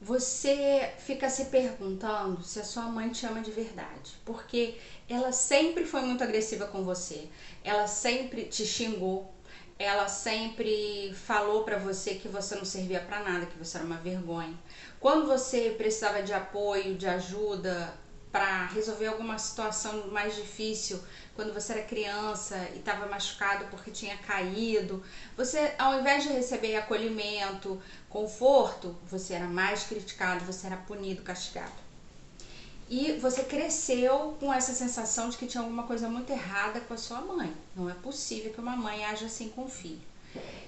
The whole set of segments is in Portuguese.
você fica se perguntando se a sua mãe te ama de verdade, porque ela sempre foi muito agressiva com você, ela sempre te xingou, ela sempre falou pra você que você não servia pra nada, que você era uma vergonha. Quando você precisava de apoio, de ajuda para resolver alguma situação mais difícil, quando você era criança e estava machucado porque tinha caído, você, ao invés de receber acolhimento, conforto, você era mais criticado, você era punido, castigado. E você cresceu com essa sensação de que tinha alguma coisa muito errada com a sua mãe. Não é possível que uma mãe age assim com o filho.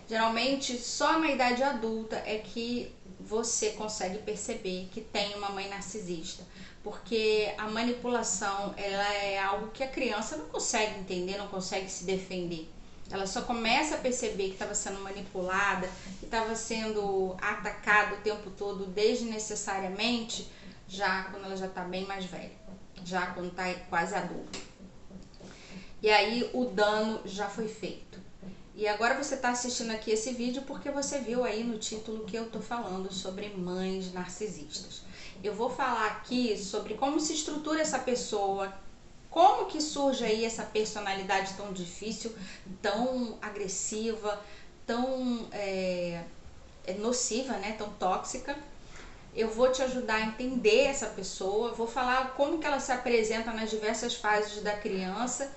Geralmente, só na idade adulta é que você consegue perceber que tem uma mãe narcisista, porque a manipulação, ela é algo que a criança não consegue entender, não consegue se defender. Ela só começa a perceber que estava sendo manipulada, que estava sendo atacada o tempo todo desnecessariamente, já quando ela já está bem mais velha, já quando está quase adulta. E aí o dano já foi feito. E agora você está assistindo aqui esse vídeo porque você viu aí no título que eu estou falando sobre mães narcisistas. Eu vou falar aqui sobre como se estrutura essa pessoa, como que surge aí essa personalidade tão difícil, tão agressiva, tão nociva, né, tão tóxica. Eu vou te ajudar a entender essa pessoa, vou falar como que ela se apresenta nas diversas fases da criança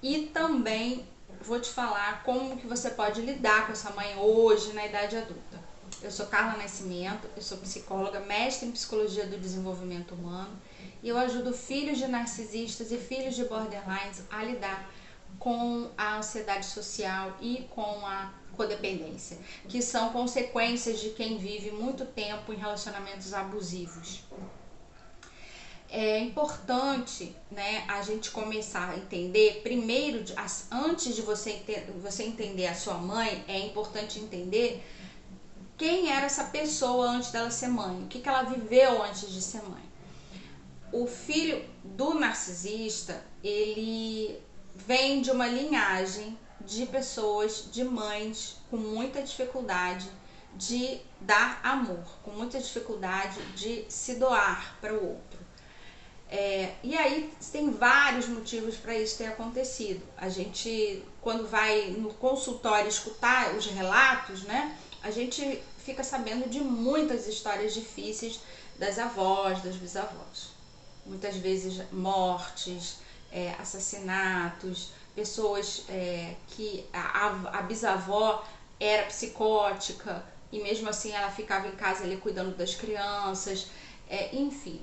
e também vou te falar como que você pode lidar com essa mãe hoje na idade adulta. Eu sou Carla Nascimento, eu sou psicóloga, mestre em psicologia do desenvolvimento humano e eu ajudo filhos de narcisistas e filhos de borderlines a lidar com a ansiedade social e com a codependência, que são consequências de quem vive muito tempo em relacionamentos abusivos. É importante, né, a gente começar a entender, primeiro, antes de você entender a sua mãe, é importante entender quem era essa pessoa antes dela ser mãe, o que ela viveu antes de ser mãe. O filho do narcisista, ele vem de uma linhagem de pessoas, de mães com muita dificuldade de dar amor, com muita dificuldade de se doar para o outro. E aí tem vários motivos para isso ter acontecido. A gente, quando vai no consultório escutar os relatos, né, a gente fica sabendo de muitas histórias difíceis das avós, das bisavós. Muitas vezes mortes, assassinatos, pessoas que a bisavó era psicótica e mesmo assim ela ficava em casa ali cuidando das crianças, enfim.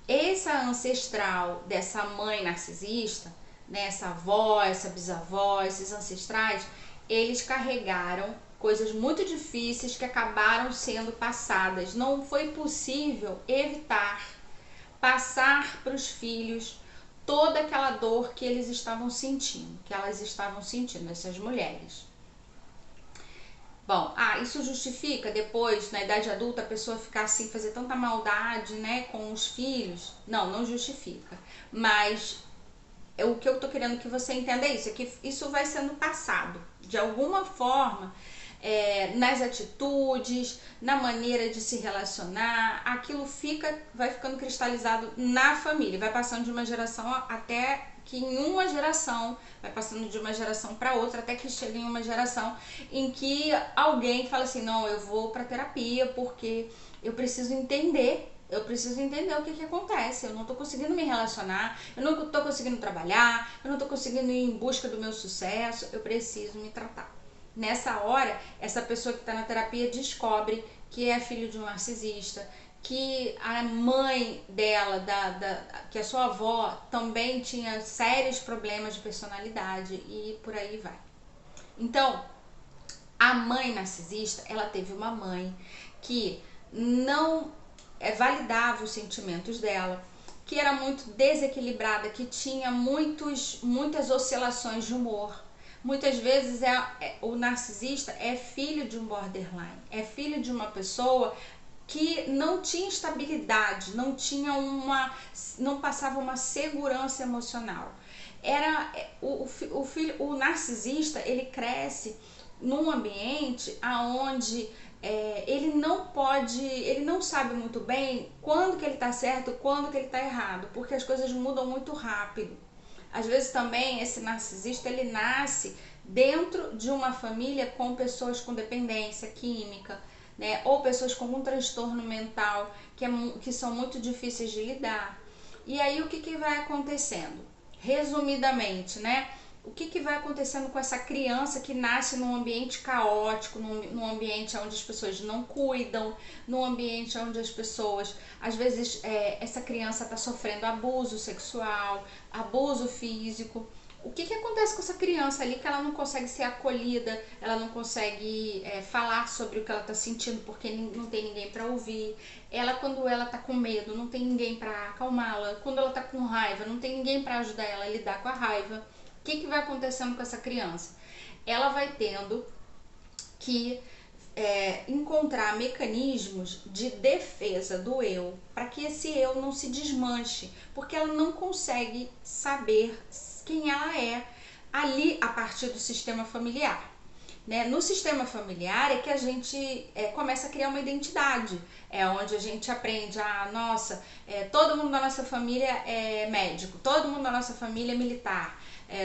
Essa ancestral dessa mãe narcisista, né, essa avó, essa bisavó, esses ancestrais, eles carregaram coisas muito difíceis que acabaram sendo passadas. Não foi possível evitar passar para os filhos toda aquela dor que eles estavam sentindo, que elas estavam sentindo, essas mulheres. Bom, isso justifica depois, na idade adulta, a pessoa ficar assim, fazer tanta maldade, né, com os filhos? Não, não justifica. Mas o que eu tô querendo que você entenda é que isso vai sendo passado. De alguma forma, nas atitudes, na maneira de se relacionar, aquilo vai ficando cristalizado na família, vai passando de uma geração até que em uma geração, vai passando de uma geração para outra, até que chega em uma geração em que alguém fala assim, não, eu vou para terapia porque eu preciso entender o que acontece, eu não tô conseguindo me relacionar, eu não tô conseguindo trabalhar, eu não tô conseguindo ir em busca do meu sucesso, eu preciso me tratar. Nessa hora, essa pessoa que está na terapia descobre que é filho de um narcisista, que a mãe dela, que a sua avó também tinha sérios problemas de personalidade e por aí vai. Então, a mãe narcisista, ela teve uma mãe que não validava os sentimentos dela, que era muito desequilibrada, que tinha muitas oscilações de humor. Muitas vezes o narcisista é filho de um borderline, é filho de uma pessoa que não tinha estabilidade, não passava uma segurança emocional. O narcisista, ele cresce num ambiente aonde ele não sabe muito bem quando que ele está certo, quando que ele está errado, porque as coisas mudam muito rápido. Às vezes também esse narcisista ele nasce dentro de uma família com pessoas com dependência química, né? Ou pessoas com um transtorno mental que são muito difíceis de lidar. E aí o que vai acontecendo? Resumidamente, né? O que vai acontecendo com essa criança que nasce num ambiente caótico, num ambiente onde as pessoas não cuidam, num ambiente onde as pessoas, às vezes, essa criança está sofrendo abuso sexual, abuso físico. O que acontece com essa criança ali que ela não consegue ser acolhida, ela não consegue falar sobre o que ela está sentindo porque não tem ninguém para ouvir. Ela, quando ela está com medo, não tem ninguém para acalmá-la. Quando ela está com raiva, não tem ninguém para ajudar ela a lidar com a raiva. O que vai acontecendo com essa criança? Ela vai tendo que encontrar mecanismos de defesa do eu, para que esse eu não se desmanche, porque ela não consegue saber quem ela é ali a partir do sistema familiar. Né? No sistema familiar é que a gente começa a criar uma identidade, é onde a gente aprende, nossa, todo mundo da nossa família é médico, todo mundo da nossa família é militar,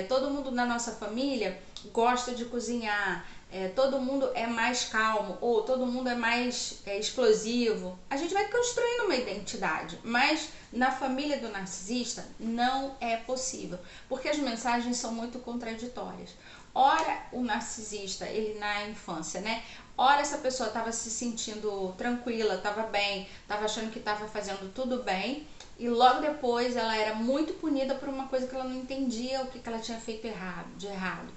todo mundo da nossa família gosta de cozinhar, todo mundo é mais calmo, ou todo mundo é mais explosivo. A gente vai construindo uma identidade, mas na família do narcisista não é possível, porque as mensagens são muito contraditórias. Ora, o narcisista, ele na infância, né? Ora, essa pessoa estava se sentindo tranquila, estava bem, estava achando que estava fazendo tudo bem, e logo depois ela era muito punida por uma coisa que ela não entendia o que ela tinha feito de errado.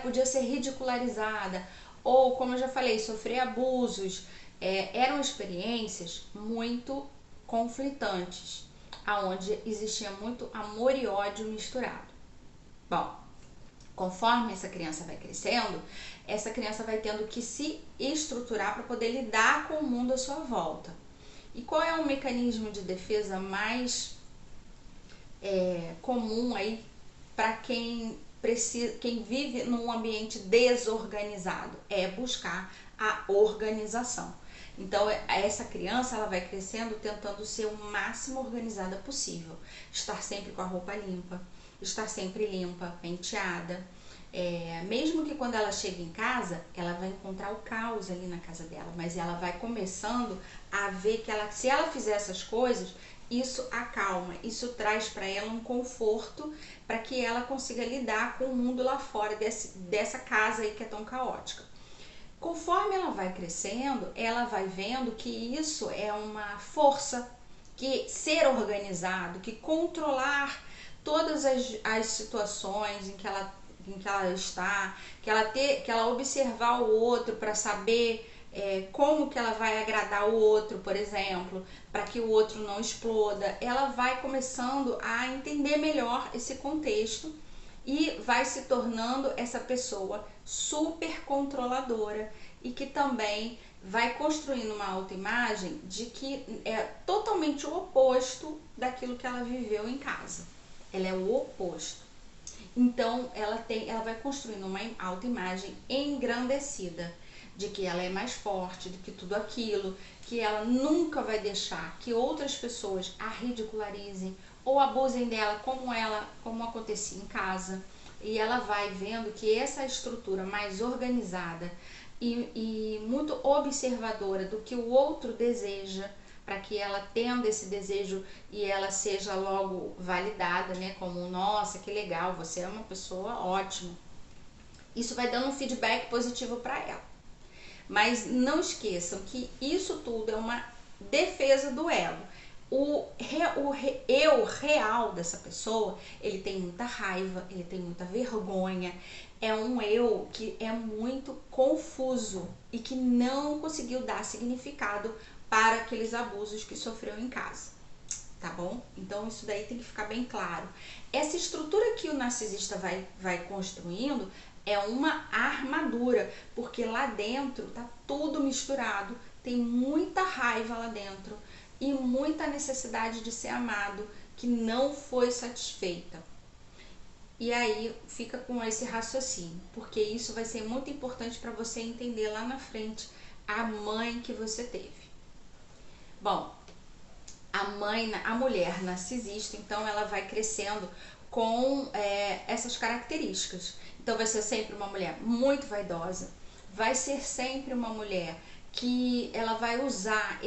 Podia ser ridicularizada, ou, como eu já falei, sofrer abusos. Eram experiências muito conflitantes, aonde existia muito amor e ódio misturado. Bom, conforme essa criança vai crescendo, essa criança vai tendo que se estruturar para poder lidar com o mundo à sua volta. E qual é o mecanismo de defesa mais comum aí para quem vive num ambiente desorganizado? É buscar a organização. Então essa criança ela vai crescendo tentando ser o máximo organizada possível, estar sempre com a roupa limpa, estar sempre limpa, penteada. Mesmo que quando ela chega em casa, ela vai encontrar o caos ali na casa dela, mas ela vai começando a ver que se ela fizer essas coisas, isso acalma, isso traz para ela um conforto para que ela consiga lidar com o mundo lá fora dessa casa aí que é tão caótica. Conforme ela vai crescendo, ela vai vendo que isso é uma força, que ser organizado, que controlar todas as situações em que ela está, que ela observar o outro para saber como que ela vai agradar o outro, por exemplo, para que o outro não exploda. Ela vai começando a entender melhor esse contexto e vai se tornando essa pessoa super controladora e que também vai construindo uma autoimagem de que é totalmente o oposto daquilo que ela viveu em casa. Ela é o oposto. Então ela vai construindo uma autoimagem engrandecida de que ela é mais forte, de que tudo aquilo, que ela nunca vai deixar que outras pessoas a ridicularizem ou abusem dela como acontecia em casa. E ela vai vendo que essa estrutura mais organizada e muito observadora do que o outro deseja, para que ela tendo esse desejo e ela seja logo validada, né, como, nossa, que legal, você é uma pessoa ótima. Isso vai dando um feedback positivo para ela. Mas não esqueçam que isso tudo é uma defesa do ego. O eu real dessa pessoa, ele tem muita raiva, ele tem muita vergonha, é um eu que é muito confuso e que não conseguiu dar significado para aqueles abusos que sofreu em casa, tá bom? Então isso daí tem que ficar bem claro. Essa estrutura que o narcisista vai construindo é uma armadura, porque lá dentro tá tudo misturado, tem muita raiva lá dentro e muita necessidade de ser amado que não foi satisfeita. E aí fica com esse raciocínio, porque isso vai ser muito importante para você entender lá na frente a mãe que você teve. Bom, a mulher narcisista, então ela vai crescendo com essas características. Então vai ser sempre uma mulher muito vaidosa, vai ser sempre uma mulher que ela vai usar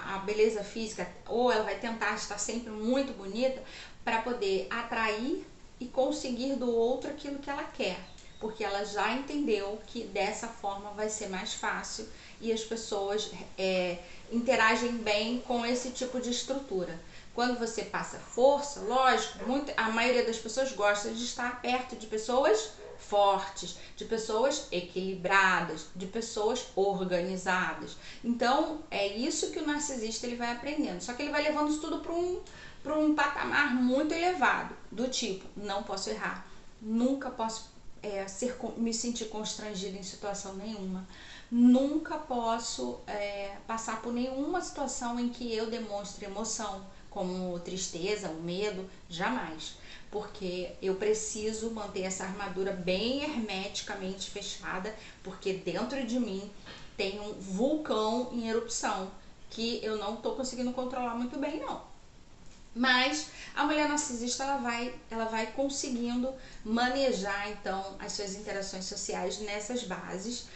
a beleza física, ou ela vai tentar estar sempre muito bonita para poder atrair e conseguir do outro aquilo que ela quer, porque ela já entendeu que dessa forma vai ser mais fácil e as pessoas interagem bem com esse tipo de estrutura. Quando você passa força, lógico, a maioria das pessoas gosta de estar perto de pessoas fortes, de pessoas equilibradas, de pessoas organizadas. Então, é isso que o narcisista ele vai aprendendo. Só que ele vai levando isso tudo para um patamar muito elevado, do tipo, não posso errar, nunca posso me sentir constrangida em situação nenhuma, nunca posso passar por nenhuma situação em que eu demonstre emoção, como tristeza, o medo, jamais. Porque eu preciso manter essa armadura bem hermeticamente fechada, porque dentro de mim tem um vulcão em erupção que eu não estou conseguindo controlar muito bem, não. Mas a mulher narcisista ela vai conseguindo manejar então as suas interações sociais nessas bases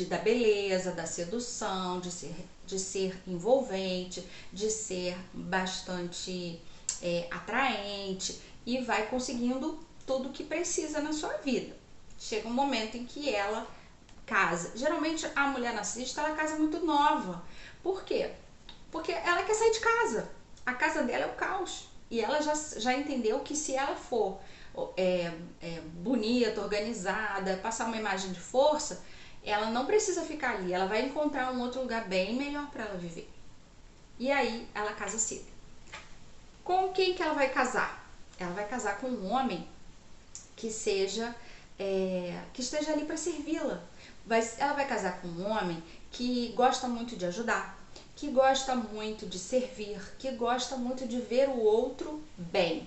da beleza, da sedução, de ser envolvente, de ser bastante atraente, e vai conseguindo tudo o que precisa na sua vida. Chega um momento em que ela casa. Geralmente a mulher narcisista ela casa muito nova. Por quê? Porque ela quer sair de casa. A casa dela é o caos. E ela já entendeu que se ela for bonita, organizada, passar uma imagem de força, ela não precisa ficar ali. Ela vai encontrar um outro lugar bem melhor para ela viver. E aí ela casa cedo. Com quem que ela vai casar? Ela vai casar com um homem que seja que esteja ali para servi-la. Ela vai casar com um homem que gosta muito de ajudar, que gosta muito de servir, que gosta muito de ver o outro bem.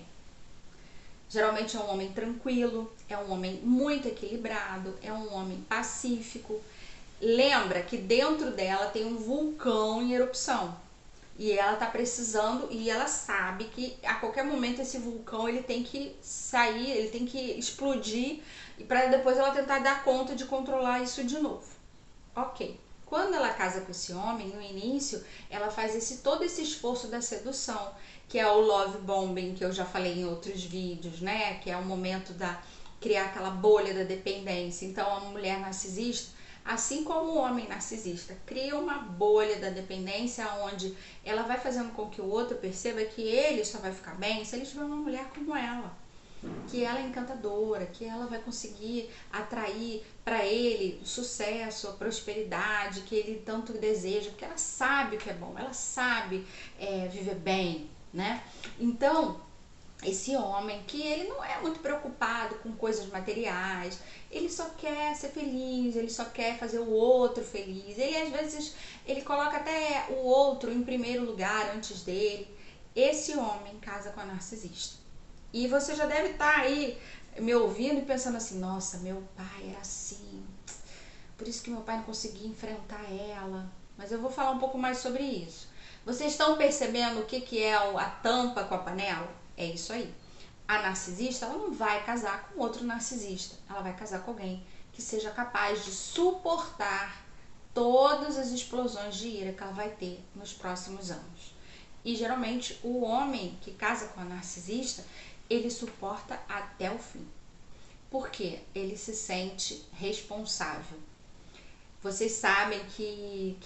Geralmente é um homem tranquilo, é um homem muito equilibrado, é um homem pacífico. Lembra que dentro dela tem um vulcão em erupção. E ela tá precisando, e ela sabe que a qualquer momento esse vulcão ele tem que sair, ele tem que explodir, e para depois ela tentar dar conta de controlar isso de novo. Ok. Quando ela casa com esse homem, no início, ela faz todo esse esforço da sedução, que é o love bombing, que eu já falei em outros vídeos, né? Que é o momento da criar aquela bolha da dependência. Então, a mulher narcisista, assim como o homem narcisista, cria uma bolha da dependência onde ela vai fazendo com que o outro perceba que ele só vai ficar bem se ele tiver uma mulher como ela, que ela é encantadora, que ela vai conseguir atrair para ele o sucesso, a prosperidade que ele tanto deseja, porque ela sabe o que é bom, ela sabe viver bem, né? Então, esse homem que ele não é muito preocupado com coisas materiais, ele só quer ser feliz, ele só quer fazer o outro feliz, ele às vezes ele coloca até o outro em primeiro lugar antes dele. Esse homem casa com a narcisista. E você já deve estar aí me ouvindo e pensando assim, nossa, meu pai era assim, por isso que meu pai não conseguia enfrentar ela. Mas eu vou falar um pouco mais sobre isso. Vocês estão percebendo o que é a tampa com a panela? É isso aí. A narcisista, ela não vai casar com outro narcisista. Ela vai casar com alguém que seja capaz de suportar todas as explosões de ira que ela vai ter nos próximos anos. E geralmente o homem que casa com a narcisista, ele suporta até o fim. Porque ele se sente responsável. Vocês sabem que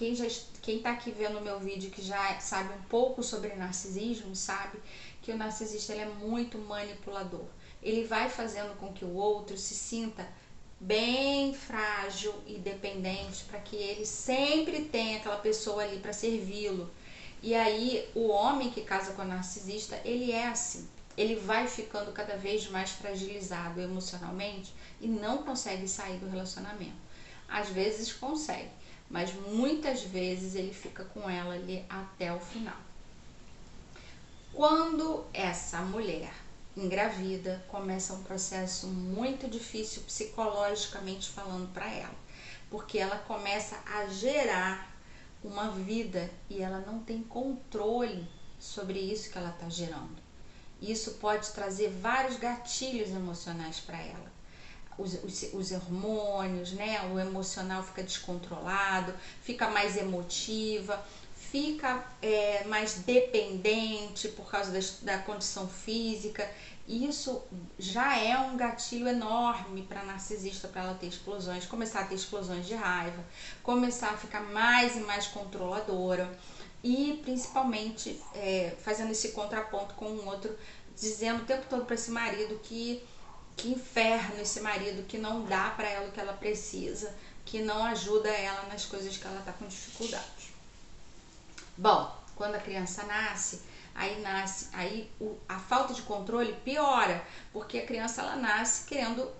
quem tá aqui vendo o meu vídeo que já sabe um pouco sobre narcisismo, sabe que o narcisista ele é muito manipulador. Ele vai fazendo com que o outro se sinta bem frágil e dependente para que ele sempre tenha aquela pessoa ali para servi-lo. E aí o homem que casa com a narcisista, ele é assim. Ele vai ficando cada vez mais fragilizado emocionalmente e não consegue sair do relacionamento. Às vezes consegue, mas muitas vezes ele fica com ela ali até o final. Quando essa mulher engravida, começa um processo muito difícil psicologicamente falando para ela, porque ela começa a gerar uma vida e ela não tem controle sobre isso que ela está gerando. Isso pode trazer vários gatilhos emocionais para ela. Os hormônios, né? O emocional fica descontrolado, fica mais emotiva, fica mais dependente por causa da condição física. Isso já é um gatilho enorme para narcisista, para ela ter explosões, começar a ter explosões de raiva, começar a ficar mais e mais controladora e principalmente fazendo esse contraponto com o outro, dizendo o tempo todo para esse marido que inferno esse marido, que não dá para ela o que ela precisa, que não ajuda ela nas coisas que ela está com dificuldade. Bom, quando a criança nasce, a falta de controle piora, porque a criança ela nasce querendo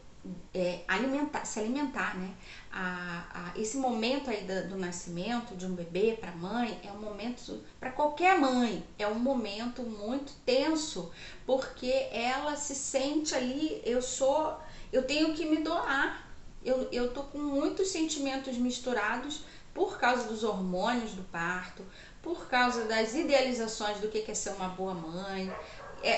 se alimentar, né? Esse momento aí do nascimento de um bebê para a mãe é um momento, para qualquer mãe, é um momento muito tenso, porque ela se sente ali, eu tenho que me doar, eu tô com muitos sentimentos misturados por causa dos hormônios do parto, por causa das idealizações do que é ser uma boa mãe.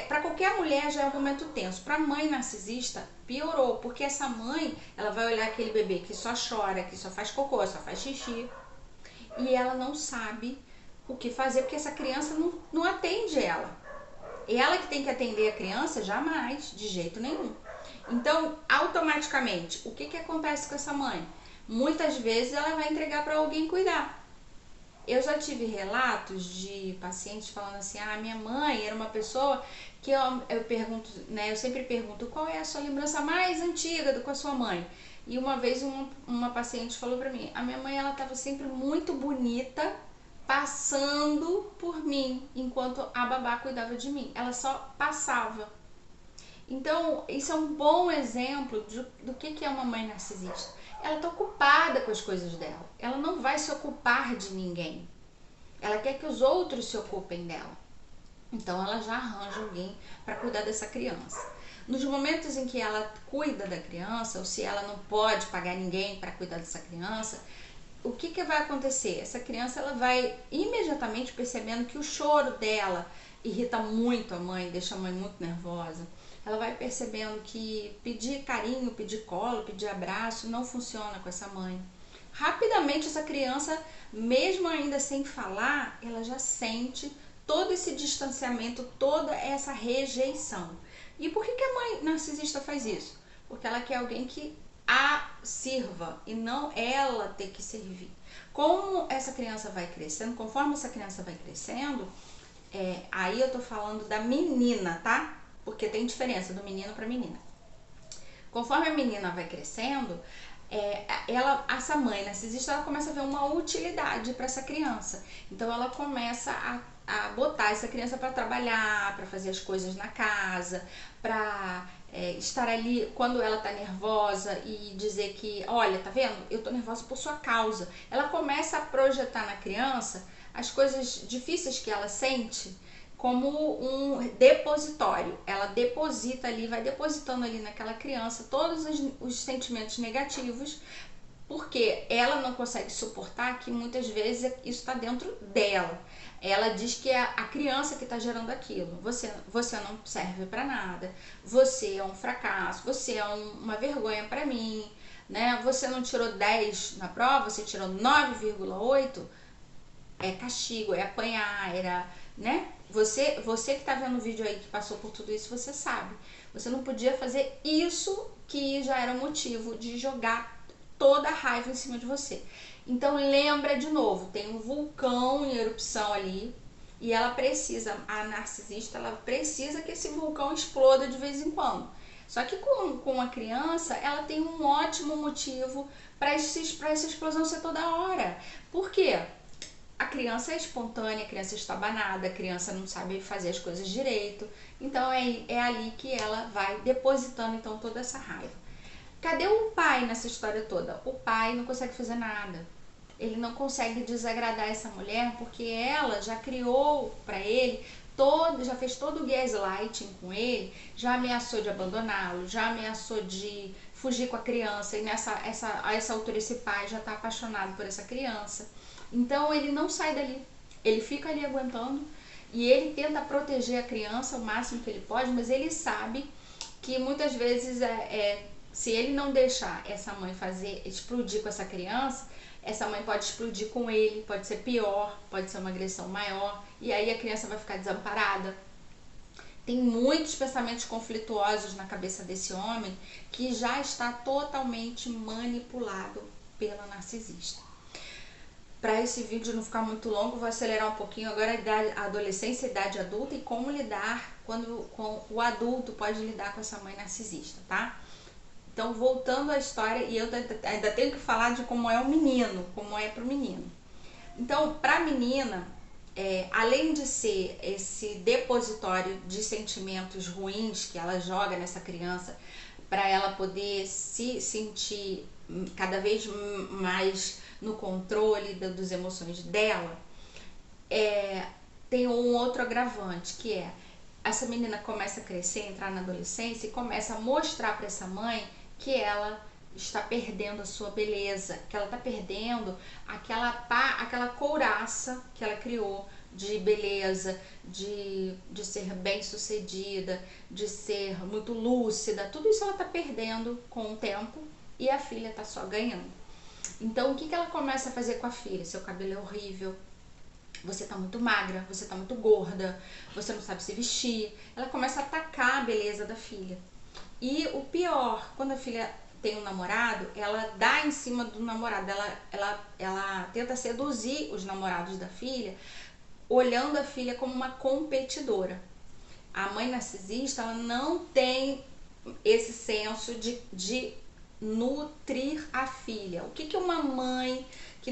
Para qualquer mulher já é um momento tenso. Para mãe narcisista piorou, porque essa mãe ela vai olhar aquele bebê que só chora, que só faz cocô, só faz xixi, e ela não sabe o que fazer, porque essa criança não atende ela. Ela que tem que atender a criança, jamais, de jeito nenhum. Então, automaticamente, o que acontece com essa mãe? Muitas vezes ela vai entregar para alguém cuidar. Eu já tive relatos de pacientes falando assim, minha mãe era uma pessoa que eu pergunto, né, eu sempre pergunto, qual é a sua lembrança mais antiga com a sua mãe? E uma vez uma paciente falou pra mim, a minha mãe ela estava sempre muito bonita, passando por mim, enquanto a babá cuidava de mim. Ela só passava. Então, isso é um bom exemplo do que é uma mãe narcisista. Ela está ocupada com as coisas dela. Ela não vai se ocupar de ninguém. Ela quer que os outros se ocupem dela. Então, ela já arranja alguém para cuidar dessa criança. Nos momentos em que ela cuida da criança, ou se ela não pode pagar ninguém para cuidar dessa criança, o que vai acontecer? Essa criança ela vai imediatamente percebendo que o choro dela irrita muito a mãe, deixa a mãe muito nervosa. Ela vai percebendo que pedir carinho, pedir colo, pedir abraço não funciona com essa mãe. Rapidamente essa criança, mesmo ainda sem falar, ela já sente todo esse distanciamento, toda essa rejeição. E por que a mãe narcisista faz isso? Porque ela quer alguém que a sirva e não ela ter que servir. Como essa criança vai crescendo, conforme essa criança vai crescendo, aí eu tô falando da menina, tá? Porque tem diferença do menino para menina. Conforme a menina vai crescendo, essa mãe narcisista ela começa a ver uma utilidade para essa criança. Então ela começa a botar essa criança para trabalhar, para fazer as coisas na casa, para estar ali quando ela tá nervosa e dizer que, olha, tá vendo? Eu tô nervosa por sua causa. Ela começa a projetar na criança as coisas difíceis que ela sente como um depositório. Ela deposita ali, vai depositando ali naquela criança todos os sentimentos negativos, porque ela não consegue suportar que muitas vezes isso está dentro dela. Ela diz que é a criança que está gerando aquilo. Você não serve para nada, você é um fracasso, você é uma vergonha para mim, né? Você não tirou 10 na prova, você tirou 9,8, é castigo, é apanhar, né? Você que tá vendo o vídeo aí que passou por tudo isso, você sabe. Você não podia fazer isso que já era motivo de jogar toda a raiva em cima de você. Então lembra de novo, tem um vulcão em erupção ali e ela precisa, a narcisista, ela precisa que esse vulcão exploda de vez em quando. Só que com a criança, ela tem um ótimo motivo para essa explosão ser toda hora. Por quê? A criança é espontânea, a criança está banada, a criança não sabe fazer as coisas direito. Então é ali que ela vai depositando então toda essa raiva. Cadê o pai nessa história toda? O pai não consegue fazer nada. Ele não consegue desagradar essa mulher porque ela já criou para ele já fez todo o gaslighting com ele, já ameaçou de abandoná-lo, já ameaçou de fugir com a criança, e a essa altura esse pai já está apaixonado por essa criança. Então ele não sai dali, ele fica ali aguentando e ele tenta proteger a criança o máximo que ele pode, mas ele sabe que muitas vezes se ele não deixar essa mãe explodir com essa criança, essa mãe pode explodir com ele, pode ser pior, pode ser uma agressão maior, e aí a criança vai ficar desamparada. Tem muitos pensamentos conflituosos na cabeça desse homem que já está totalmente manipulado pela narcisista. Para esse vídeo não ficar muito longo, vou acelerar um pouquinho agora a adolescência, a idade adulta e como lidar quando o adulto pode lidar com essa mãe narcisista, tá? Então, voltando à história, e eu ainda tenho que falar de como é o menino, como é pro menino. Então, pra menina, além de ser esse depositório de sentimentos ruins que ela joga nessa criança, para ela poder se sentir cada vez mais no controle das emoções dela, tem um outro agravante, que é essa menina começa a crescer, entrar na adolescência e começa a mostrar para essa mãe que ela está perdendo a sua beleza, que ela está perdendo aquela couraça que ela criou de beleza, de ser bem sucedida, de ser muito lúcida. Tudo isso ela está perdendo com o tempo e a filha está só ganhando. Então o que ela começa a fazer com a filha? Seu cabelo é horrível, você tá muito magra, você tá muito gorda, você não sabe se vestir. Ela começa a atacar a beleza da filha. E o pior, quando a filha tem um namorado, ela dá em cima do namorado, ela tenta seduzir os namorados da filha, olhando a filha como uma competidora. A mãe narcisista, ela não tem esse senso de nutrir a filha. O que uma mãe que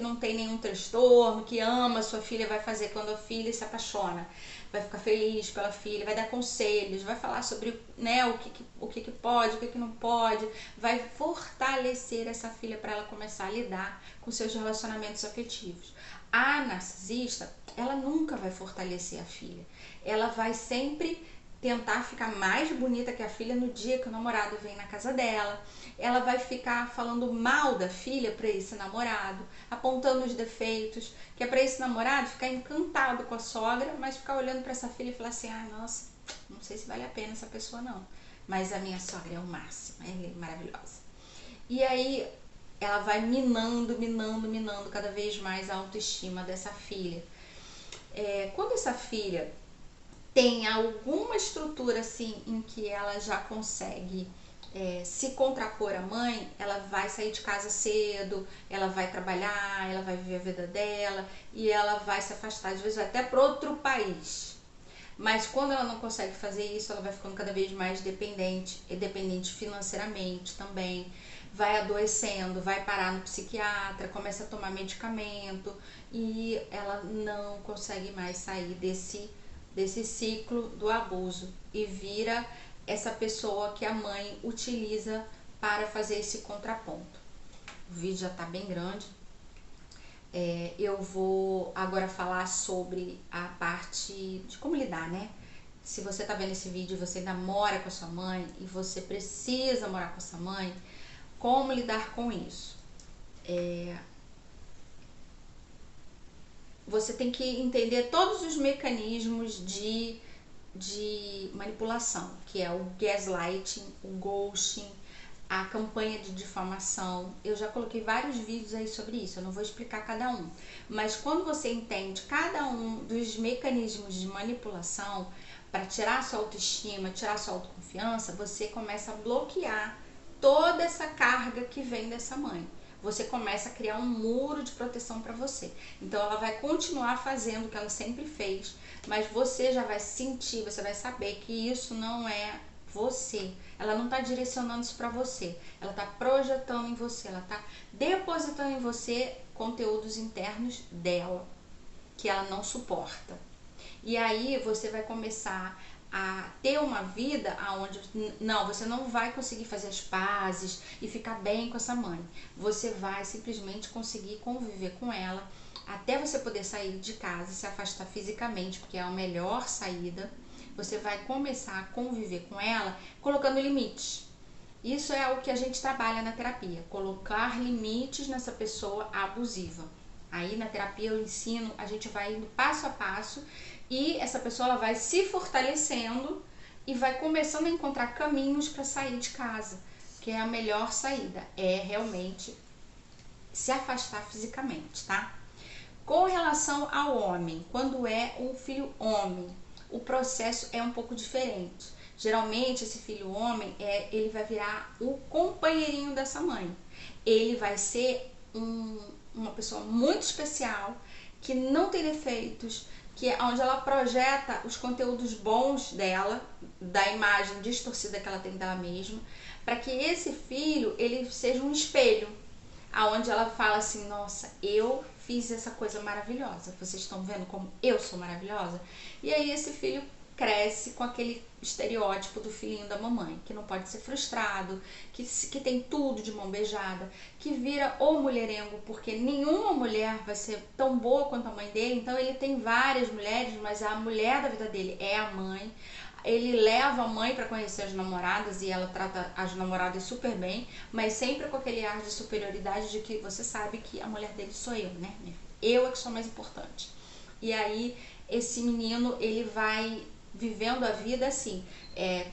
não tem nenhum transtorno, que ama a sua filha, vai fazer quando a filha se apaixona? Vai ficar feliz pela filha, vai dar conselhos, vai falar sobre o que pode, o que não pode, vai fortalecer essa filha para ela começar a lidar com seus relacionamentos afetivos. A narcisista, ela nunca vai fortalecer a filha, ela vai sempre tentar ficar mais bonita que a filha no dia que o namorado vem na casa dela. Ela vai ficar falando mal da filha para esse namorado, apontando os defeitos, que é para esse namorado ficar encantado com a sogra, mas ficar olhando para essa filha e falar assim: ah, nossa, não sei se vale a pena essa pessoa não, mas a minha sogra é o máximo, ela é maravilhosa. E aí ela vai minando cada vez mais a autoestima dessa filha. Quando essa filha tem alguma estrutura assim em que ela já consegue se contrapor à mãe, ela vai sair de casa cedo, ela vai trabalhar, ela vai viver a vida dela e ela vai se afastar, às vezes até para outro país. Mas quando ela não consegue fazer isso, ela vai ficando cada vez mais dependente, e dependente financeiramente também, vai adoecendo, vai parar no psiquiatra, começa a tomar medicamento e ela não consegue mais sair desse ciclo do abuso e vira essa pessoa que a mãe utiliza para fazer esse contraponto. O vídeo já está bem grande. Eu vou agora falar sobre a parte de como lidar, né? Se você está vendo esse vídeo e você ainda mora com a sua mãe e você precisa morar com essa mãe, como lidar com isso? Você tem que entender todos os mecanismos de manipulação, que é o gaslighting, o ghosting, a campanha de difamação. Eu já coloquei vários vídeos aí sobre isso, eu não vou explicar cada um. Mas quando você entende cada um dos mecanismos de manipulação para tirar sua autoestima, tirar sua autoconfiança, você começa a bloquear toda essa carga que vem dessa mãe. Você começa a criar um muro de proteção para você. Então ela vai continuar fazendo o que ela sempre fez, mas você já vai sentir, você vai saber que isso não é você. Ela não está direcionando isso para você. Ela está projetando em você, ela está depositando em você conteúdos internos dela, que ela não suporta. E aí você vai começar a ter uma vida onde você não vai conseguir fazer as pazes e ficar bem com essa mãe. Você vai simplesmente conseguir conviver com ela até você poder sair de casa, se afastar fisicamente, porque é a melhor saída, você vai começar a conviver com ela colocando limites. Isso é o que a gente trabalha na terapia, colocar limites nessa pessoa abusiva. Aí na terapia eu ensino, a gente vai indo passo a passo e essa pessoa ela vai se fortalecendo e vai começando a encontrar caminhos para sair de casa, que é a melhor saída, é realmente se afastar fisicamente, tá? Com relação ao homem, quando é um filho homem, o processo é um pouco diferente. Geralmente esse filho homem, ele vai virar o companheirinho dessa mãe. Ele vai ser uma pessoa muito especial, que não tem defeitos, que é onde ela projeta os conteúdos bons dela, da imagem distorcida que ela tem dela mesma, para que esse filho ele seja um espelho, aonde ela fala assim, nossa, eu fiz essa coisa maravilhosa, vocês estão vendo como eu sou maravilhosa? E aí esse filho cresce com aquele estereótipo do filhinho da mamãe, que não pode ser frustrado, que tem tudo de mão beijada, que vira o mulherengo, porque nenhuma mulher vai ser tão boa quanto a mãe dele, então ele tem várias mulheres, mas a mulher da vida dele é a mãe. Ele leva a mãe para conhecer as namoradas e ela trata as namoradas super bem, mas sempre com aquele ar de superioridade de que você sabe que a mulher dele sou eu, né? Eu é que sou mais importante. E aí esse menino ele vai vivendo a vida assim,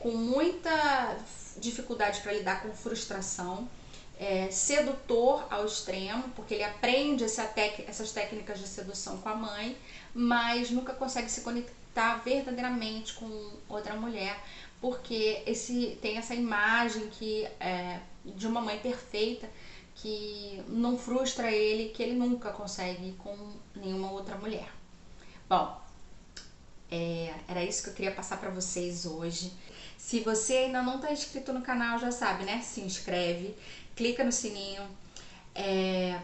com muita dificuldade para lidar com frustração, sedutor ao extremo, porque ele aprende essas técnicas de sedução com a mãe, mas nunca consegue se conectar verdadeiramente com outra mulher, porque tem essa imagem de uma mãe perfeita que não frustra ele, que ele nunca consegue com nenhuma outra mulher. Bom, era isso que eu queria passar para vocês hoje. Se você ainda não está inscrito no canal, já sabe, né? Se inscreve, clica no sininho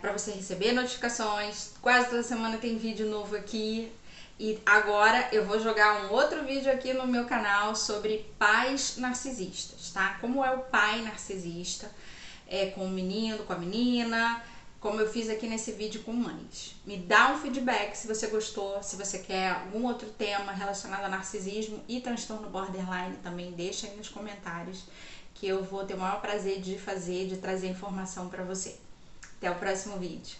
para você receber notificações. Quase toda semana tem vídeo novo aqui. E agora eu vou jogar um outro vídeo aqui no meu canal sobre pais narcisistas, tá? Como é o pai narcisista, com o menino, com a menina, como eu fiz aqui nesse vídeo com mães. Me dá um feedback se você gostou, se você quer algum outro tema relacionado a narcisismo e transtorno borderline, também deixa aí nos comentários, que eu vou ter o maior prazer de fazer, de trazer informação para você. Até o próximo vídeo.